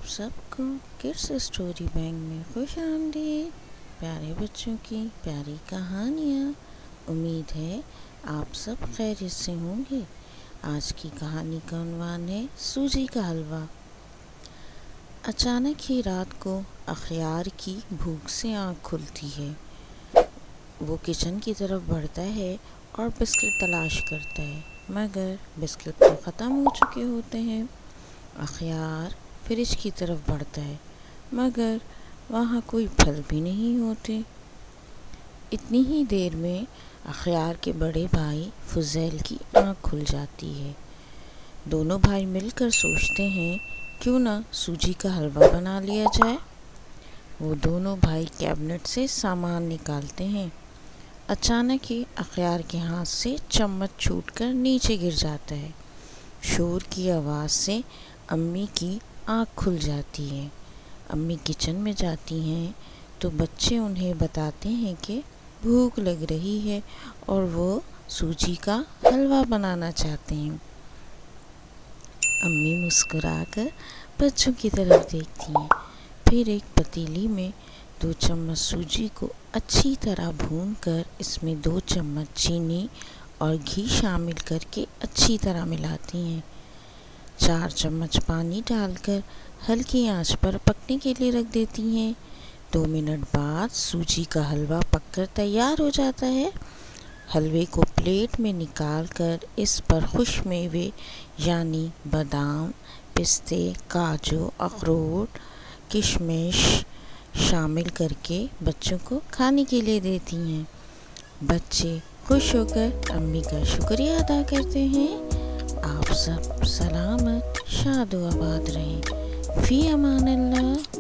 آپ سب کو kids story bank میں خوش آمدید۔ پیارے بچوں کی پیاری کہانیاں، امید ہے آپ سب خیریت سے ہوں گے۔ آج کی کہانی کا عنوان ہے سوجی کا حلوہ۔ اچانک ہی رات کو اخیار کی بھوک سے آنکھ کھلتی ہے۔ وہ کچن کی طرف بڑھتا ہے اور بسکٹ تلاش کرتا ہے، مگر بسکٹ تو ختم ہو چکے ہوتے ہیں۔ اخیار فریج کی طرف بڑھتا ہے، مگر وہاں کوئی پھل بھی نہیں ہوتے۔ اتنی ہی دیر میں اخیار کے بڑے بھائی فضیل کی آنکھ کھل جاتی ہے۔ دونوں بھائی مل کر سوچتے ہیں کیوں نہ سوجی کا حلوہ بنا لیا جائے۔ وہ دونوں بھائی کیبنٹ سے سامان نکالتے ہیں۔ اچانک ہی اخیار کے ہاتھ سے چمچ چھوٹ کر نیچے گر جاتا ہے۔ شور کی آواز سے امی کی آنکھ کھل جاتی ہے۔ امی کچن میں جاتی ہیں تو بچے انہیں بتاتے ہیں کہ بھوک لگ رہی ہے اور وہ سوجی کا حلوہ بنانا چاہتے ہیں۔ امی مسکرا کر بچوں کی طرف دیکھتی ہیں، پھر ایک پتیلی میں 2 چمچ سوجی کو اچھی طرح بھون کر اس میں 2 چمچ چینی اور گھی شامل کر کے اچھی طرح ملاتی ہیں۔ 4 چمچ پانی ڈال کر ہلکی آنچ پر پکنے کے لیے رکھ دیتی ہیں۔ 2 منٹ بعد سوجی کا حلوہ پک کر تیار ہو جاتا ہے۔ حلوے کو پلیٹ میں نکال کر اس پر خشک میوے یعنی بادام، پستے، کاجو، اخروٹ، کشمش شامل کر کے بچوں کو کھانے کے لیے دیتی ہیں۔ بچے خوش ہو کر امی کا شکریہ ادا کرتے ہیں۔ آپ سب سلامت، شاد و آباد رہیں۔ فی امان اللہ۔